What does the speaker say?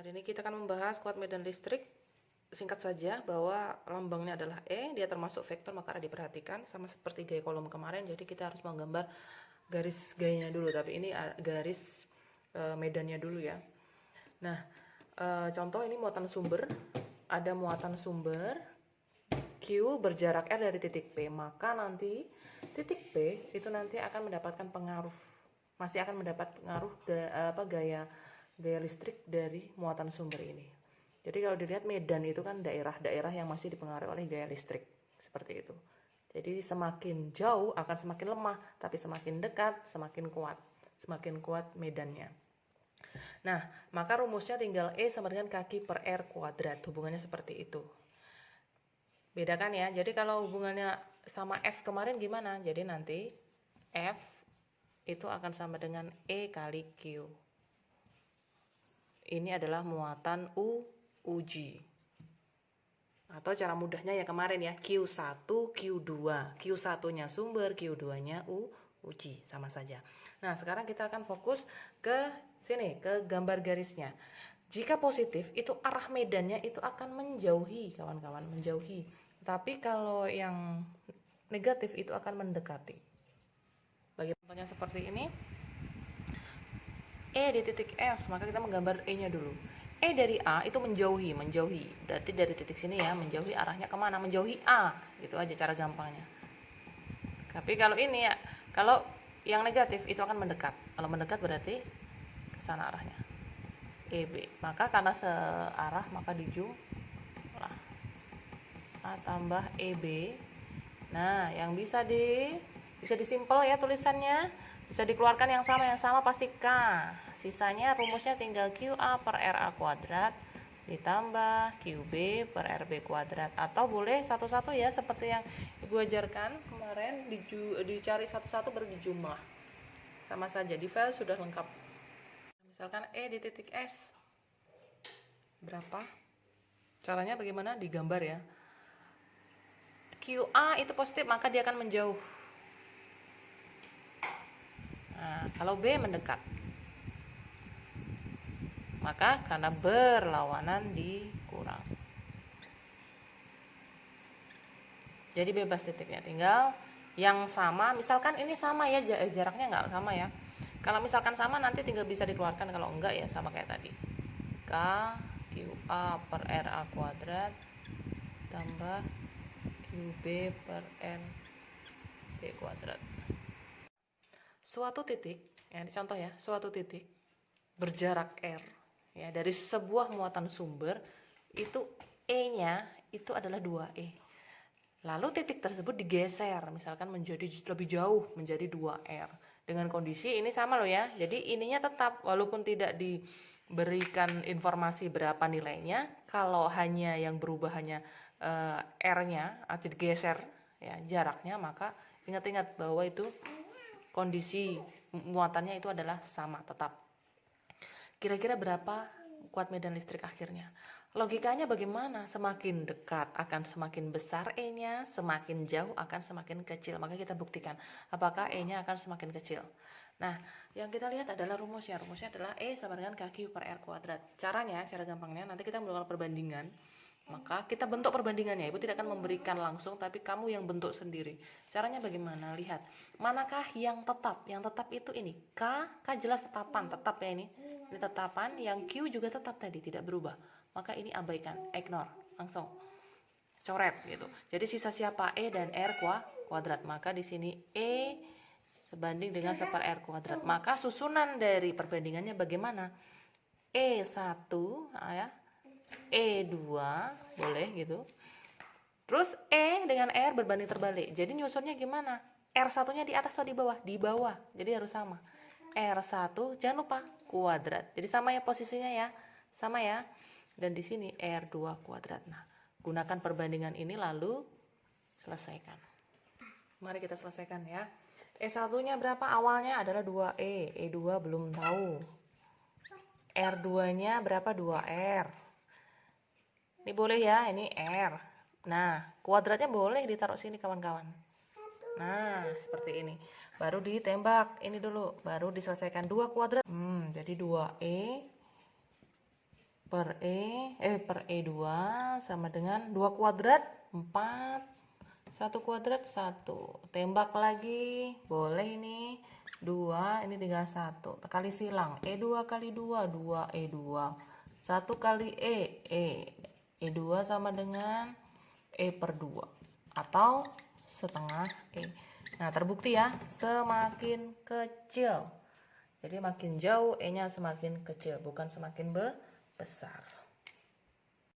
Hari ini kita akan membahas kuat medan listrik. Singkat saja bahwa lambangnya adalah E, dia termasuk vektor, maka harus diperhatikan sama seperti gaya kolom kemarin. Jadi kita harus menggambar garis gayanya dulu, tapi ini garis medannya dulu ya. Nah, contoh ini muatan sumber, ada muatan sumber Q berjarak R dari titik P, maka nanti titik P itu nanti akan mendapatkan pengaruh, masih akan mendapat pengaruh gaya listrik dari muatan sumber ini. Jadi kalau dilihat medan itu kan daerah-daerah yang masih dipengaruhi oleh gaya listrik, seperti itu. Jadi semakin jauh akan semakin lemah, tapi semakin dekat semakin kuat medannya. Nah, maka rumusnya tinggal E sama dengan kaki per R kuadrat, hubungannya seperti itu. Bedakan ya, jadi kalau hubungannya sama F kemarin gimana? Jadi nanti F itu akan sama dengan E kali Q. Ini adalah muatan uji. Atau cara mudahnya ya kemarin ya, Q1, Q2. Q1-nya sumber, Q2-nya uji, sama saja. Nah, sekarang kita akan fokus ke sini, ke gambar garisnya. Jika positif, itu arah medannya itu akan menjauhi, kawan-kawan, menjauhi. Tapi kalau yang negatif itu akan mendekati. Bagi contohnya seperti ini. E di titik S, maka kita menggambar E-nya dulu. E dari A itu menjauhi. Berarti dari titik sini ya, menjauhi arahnya kemana? Menjauhi A. Gitu aja cara gampangnya. Tapi kalau ini ya, kalau yang negatif itu akan mendekat. Kalau mendekat berarti ke sana arahnya. EB. Maka karena searah maka dijumlah. A tambah EB. Nah, yang bisa disimpel ya tulisannya. Bisa dikeluarkan yang sama pasti K. Sisanya rumusnya tinggal QA per RA kuadrat ditambah QB per RB kuadrat. Atau boleh satu-satu ya, seperti yang Ibu ajarkan kemarin, dicari satu-satu baru dijumlah. Sama saja, di file sudah lengkap. Misalkan E di titik S. Berapa? Caranya bagaimana? Digambar ya. QA itu positif, maka dia akan menjauh. Nah, kalau B mendekat, maka karena berlawanan dikurang. Jadi bebas titiknya, tinggal yang sama. Misalkan ini sama ya, jaraknya nggak sama ya. Kalau misalkan sama nanti tinggal bisa dikeluarkan, kalau enggak ya sama kayak tadi. K QA per RA kuadrat tambah QB per NB kuadrat. Suatu titik, ya contoh ya, suatu titik berjarak R ya dari sebuah muatan sumber itu E-nya itu adalah 2E. Lalu titik tersebut digeser misalkan menjadi lebih jauh menjadi 2R. Dengan kondisi ini sama loh ya. Jadi ininya tetap walaupun tidak diberikan informasi berapa nilainya, kalau hanya yang berubah hanya R-nya atau digeser ya jaraknya, maka ingat-ingat bahwa itu kondisi muatannya itu adalah sama tetap. Kira-kira berapa kuat medan listrik akhirnya? Logikanya bagaimana? Semakin dekat akan semakin besar E-nya, semakin jauh akan semakin kecil. Maka kita buktikan apakah E-nya akan semakin kecil. Nah, yang kita lihat adalah rumusnya. Rumusnya adalah E sama dengan KQ per R kuadrat. Caranya, cara gampangnya, nanti kita melakukan perbandingan. Maka kita bentuk perbandingannya. Ibu tidak akan memberikan langsung, tapi kamu yang bentuk sendiri. Caranya bagaimana? Lihat, manakah yang tetap? Yang tetap itu ini. K jelas tetapan, tetap ya ini. Ini tetapan, yang Q juga tetap tadi, tidak berubah. Maka ini abaikan, ignore, langsung coret gitu. Jadi sisa siapa? E dan R kuadrat. Maka di sini E sebanding dengan 1 R kuadrat. Maka susunan dari perbandingannya bagaimana? E1 ya. E2 boleh gitu. Terus E dengan R berbanding terbalik. Jadi nyusunnya gimana? R1-nya di atas atau di bawah? Di bawah. Jadi harus sama. R1 jangan lupa kuadrat. Jadi sama ya posisinya ya. Sama ya. Dan di sini R2 kuadrat. Nah, gunakan perbandingan ini lalu selesaikan. Mari kita selesaikan ya. E1-nya berapa? Awalnya adalah 2E. E2 belum tahu. R2-nya berapa? 2R. Ini boleh ya, ini R. Nah, kuadratnya boleh ditaruh sini kawan-kawan. Nah, seperti ini. Baru ditembak ini dulu, baru diselesaikan 2 kuadrat. Jadi 2E per E2 sama dengan 2 kuadrat 4, 1 kuadrat 1. Tembak lagi, boleh ini 2, ini tinggal 1. Kali silang, E2 kali 2, 2E2. 1 kali E2 sama dengan E per 2 atau setengah E. Nah, terbukti ya, semakin kecil. Jadi makin jauh E-nya semakin kecil, bukan semakin besar.